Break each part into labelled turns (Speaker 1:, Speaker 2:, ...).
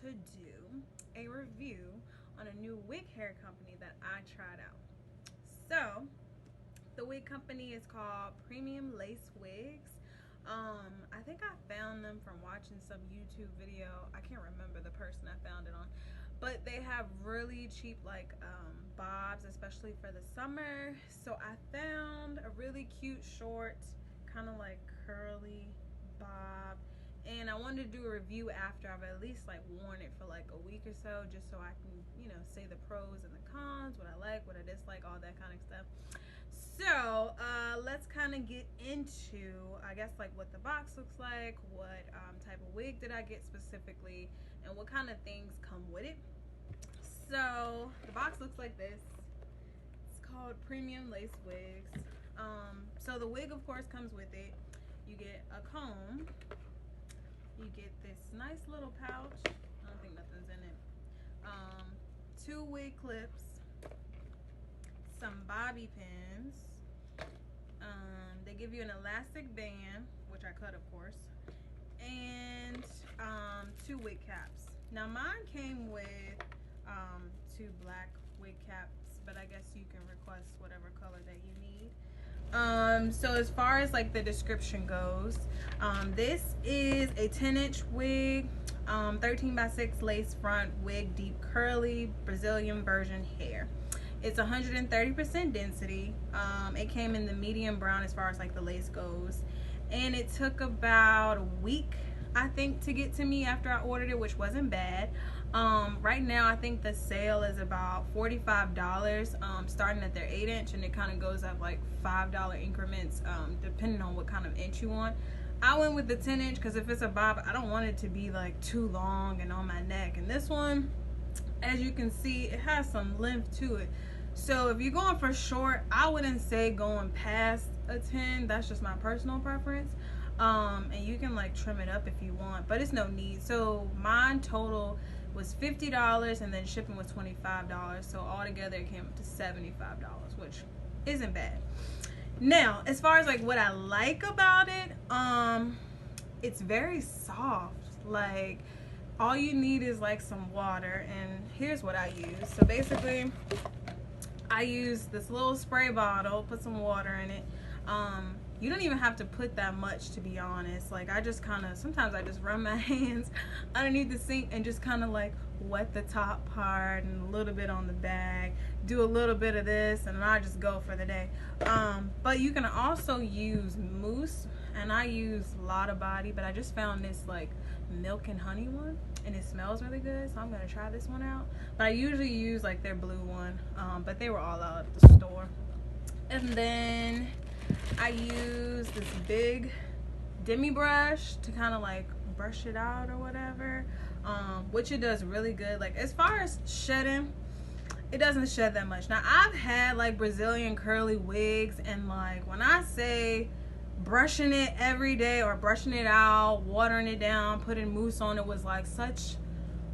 Speaker 1: to do a review on a new wig hair company that I tried out. So the wig company is called PremiumLaceWigs. I think I found them from watching some YouTube video. I can't remember the person I found it on, but they have really cheap bobs, especially for the summer. So I found a really cute short, kind of like curly bob, and I wanted to do a review after I've at least worn it for like a week or so, just so I can, say the pros and the cons, what I like, what I dislike, all that kind of stuff. So let's kind of get into, I guess, what the box looks like, what type of wig did I get specifically, and what kind of things come with it. So the box looks like this. It's called PremiumLaceWigs. So the wig, of course, comes with it. You get a comb. You get this nice little pouch. I don't think nothing's in it. 2 wig clips. Some bobby pins. They give you an elastic band, which I cut, of course, and 2 wig caps. Now mine came with 2 black wig caps, but I guess you can request whatever color that you need. So as far as the description goes, this is a 10-inch wig, 13x6 lace front wig, deep curly Brazilian version hair. It's 130% density. It came in the medium brown as far as the lace goes, and it took about a week, I think, to get to me after I ordered it, which wasn't bad. Right now I think the sale is about $45, starting at their 8-inch, and it kind of goes up $5 increments, depending on what kind of inch you want. I went with the 10-inch because if it's a bob, I don't want it to be too long and on my neck, and this one, as you can see, it has some length to it. So if you're going for short, I wouldn't say going past a 10. That's just my personal preference. And you can trim it up if you want, but it's no need. So mine total was $50, and then shipping was $25. So altogether it came up to $75, which isn't bad. Now, as far as what I like about it, it's very soft. All you need is some water, and here's what I use. So basically I use this little spray bottle, put some water in it. You don't even have to put that much, to be honest. I just sometimes I just run my hands underneath the sink and just wet the top part and a little bit on the bag, do a little bit of this, and I just go for the day. But you can also use mousse, and I use a lot of body, but I just found this milk and honey one, and it smells really good, so I'm gonna try this one out. But I usually use their blue one, but they were all out at the store. And then I use this big demi brush to kind of brush it out or whatever, which it does really good. As far as shedding, it doesn't shed that much. Now I've had Brazilian curly wigs, and when I say brushing it every day or brushing it out, watering it down, putting mousse on it was such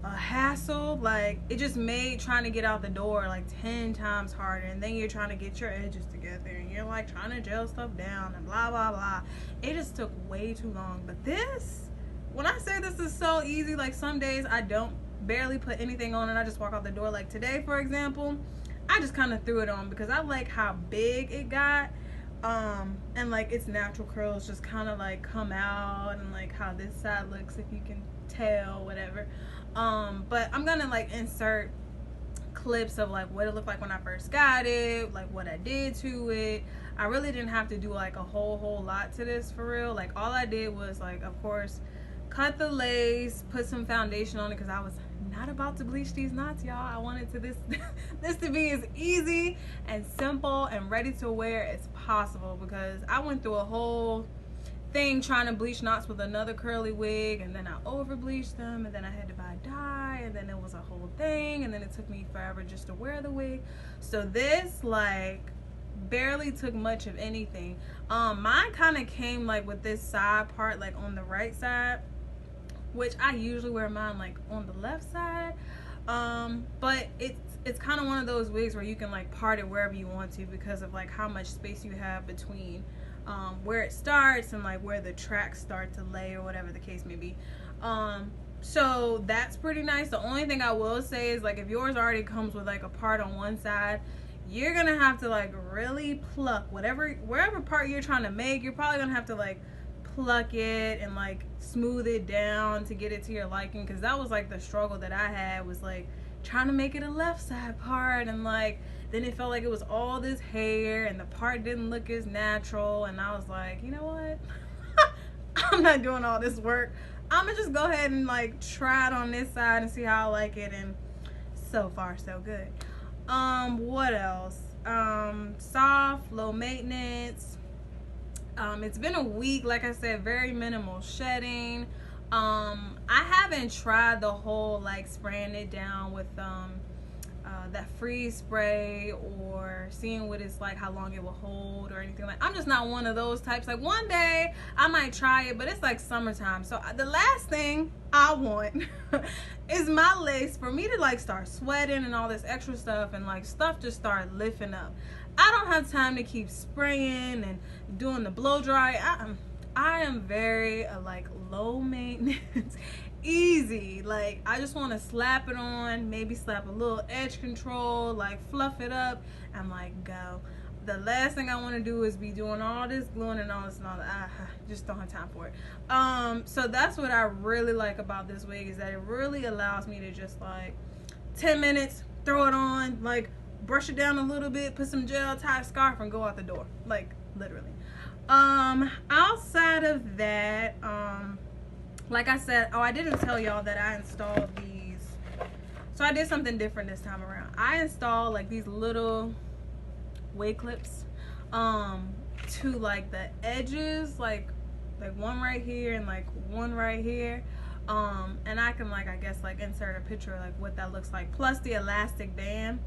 Speaker 1: a hassle. It just made trying to get out the door 10 times harder, and then you're trying to get your edges together, and you're trying to gel stuff down and blah blah blah. It just took way too long. But this, when I say this is so easy, some days I don't barely put anything on and I just walk out the door. Today, for example, I just kind of threw it on because I like how big it got. And its natural curls just kind of come out, and how this side looks, if you can tell, whatever. But I'm gonna insert clips of what it looked like when I first got it, what I did to it. I really didn't have to do a whole lot to this, for real. All I did was of course cut the lace, put some foundation on it, because I was not about to bleach these knots, y'all. I wanted this to be as easy and simple and ready to wear as possible, because I went through a whole thing trying to bleach knots with another curly wig, and then I over bleached them, and then I had to buy dye, and then it was a whole thing, and then it took me forever just to wear the wig. So this barely took much of anything. Mine kind of came with this side part on the right side, which I usually wear mine on the left side. But it's kind of one of those wigs where you can part it wherever you want to, because of how much space you have between where it starts and where the tracks start to lay, or whatever the case may be. So that's pretty nice. The only thing I will say is, like, if yours already comes with like a part on one side, you're gonna have to like really pluck wherever part you're trying to make. You're probably gonna have to like pluck it and like smooth it down to get it to your liking, because that was like the struggle that I had, was like trying to make it a left side part, and like then it felt like it was all this hair and the part didn't look as natural, and I was like, you know what, I'm not doing all this work. I'm gonna just go ahead and like try it on this side and see how I like it, and so far so good. What else? Soft, low maintenance. It's been a week, like I said, very minimal shedding. I haven't tried the whole like spraying it down with that freeze spray, or seeing what it's like, how long it will hold or anything. Like, I'm just not one of those types. Like, one day I might try it, but it's like summertime, so the last thing I want is my lace for me to like start sweating and all this extra stuff, and like stuff just start lifting up. I don't have time to keep spraying and doing the blow dry. I am very like low maintenance, easy. Like, I just want to slap it on, maybe slap a little edge control, like fluff it up, and like go. The last thing I want to do is be doing all this gluing and all this and all that. I just don't have time for it. So that's what I really like about this wig, is that it really allows me to just like 10 minutes, throw it on, like brush it down a little bit, put some gel, tie a scarf, and go out the door. Like, literally. Outside of that, like I said, I didn't tell y'all that I installed these. So I did something different this time around. I installed like these little wig clips to like the edges, like one right here and like one right here. And I can like, I guess, like insert a picture of like what that looks like, plus the elastic band.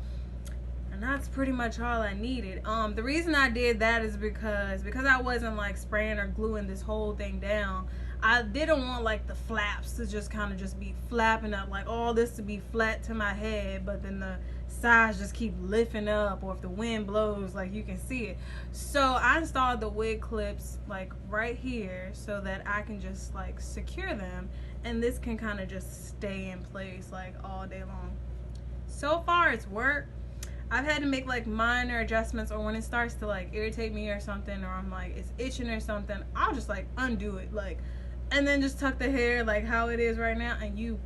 Speaker 1: And that's pretty much all I needed. The reason I did that is because I wasn't like spraying or gluing this whole thing down. I didn't want like the flaps to just kind of just be flapping up, like all this to be flat to my head, but then the sides just keep lifting up, or if the wind blows, like you can see it. So I installed the wig clips like right here so that I can just like secure them, and this can kind of just stay in place like all day long. So far it's worked. I've had to make like minor adjustments, or when it starts to like irritate me or something, or I'm like it's itching or something, I'll just like undo it, like, and then just tuck the hair like how it is right now, and you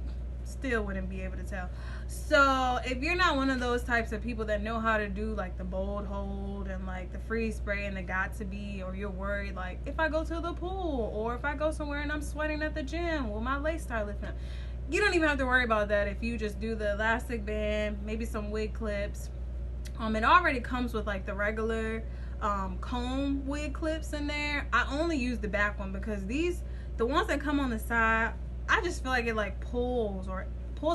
Speaker 1: still wouldn't be able to tell. So if you're not one of those types of people that know how to do like the bold hold and like the freeze spray and the got to be, or you're worried like if I go to the pool or if I go somewhere and I'm sweating at the gym, will my lace start lifting up? You don't even have to worry about that if you just do the elastic band, maybe some wig clips. It already comes with like the regular comb wig clips in there. I only use the back one because the ones that come on the side, I just feel like it like pulls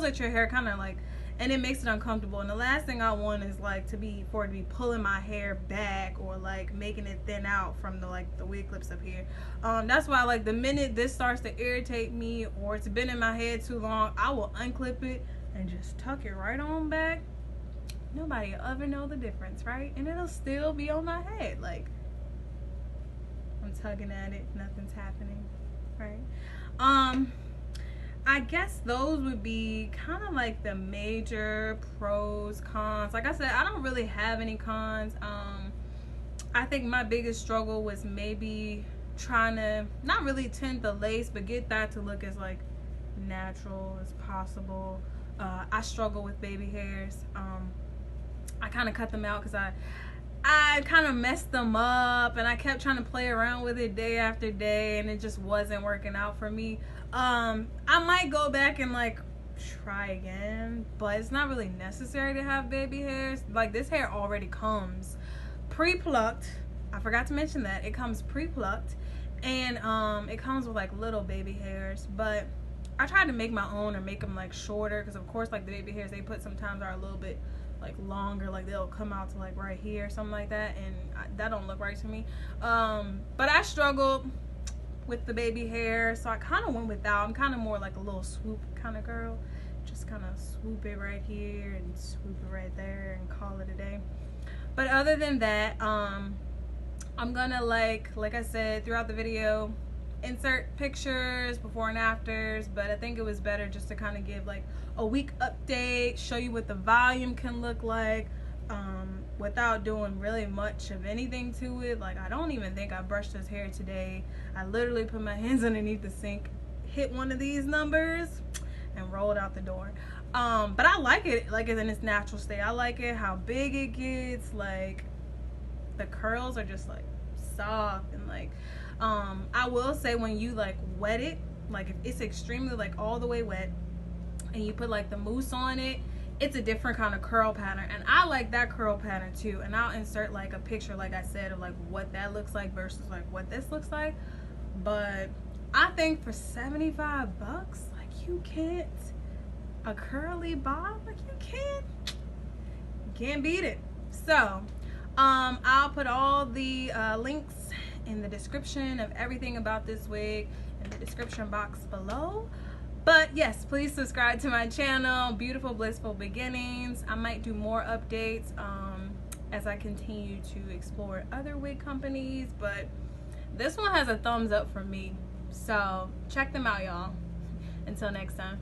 Speaker 1: at your hair kind of like, and it makes it uncomfortable. And the last thing I want is like for it to be pulling my hair back, or like making it thin out from the wig clips up here. That's why like the minute this starts to irritate me, or it's been in my head too long, I will unclip it and just tuck it right on back. Nobody will ever know the difference, right? And it'll still be on my head. Like, I'm tugging at it, nothing's happening, right? I guess those would be kind of like the major pros, cons. Like I said, I don't really have any cons. I think my biggest struggle was maybe trying to not really tint the lace, but get that to look as like natural as possible. I struggle with baby hairs. I kind of cut them out because I kind of messed them up, and I kept trying to play around with it day after day, and it just wasn't working out for me. I might go back and like try again, but it's not really necessary to have baby hairs. Like, this hair already comes pre-plucked. I forgot to mention that it comes pre-plucked, and it comes with like little baby hairs. But I tried to make my own, or make them like shorter, because of course like the baby hairs they put sometimes are a little bit like longer, like they'll come out to like right here or something like that, and that don't look right to me. But I struggled with the baby hair, so I kind of went without. I'm kind of more like a little swoop kind of girl, just kind of swoop it right here and swoop it right there and call it a day. But other than that, I'm gonna like I said throughout the video, insert pictures before and afters, but I think it was better just to kind of give like a week update, show you what the volume can look like, without doing really much of anything to it. Like, I don't even think I brushed his hair today. I literally put my hands underneath the sink, hit one of these numbers, and rolled out the door. But I like it like it's in its natural state. I like it how big it gets. Like, the curls are just like soft, and like I will say, when you like wet it, like if it's extremely like all the way wet and you put like the mousse on it, it's a different kind of curl pattern, and I like that curl pattern too. And I'll insert like a picture, like I said, of like what that looks like versus like what this looks like. But I think for 75 bucks, like, you can't, a curly bob, like, you can't beat it. So I'll put all the links in the description of everything about this wig in the description box below. But yes, please subscribe to my channel, Beautiful Blissful Beginnings. I might do more updates as I continue to explore other wig companies, but this one has a thumbs up from me. So check them out, y'all. Until next time.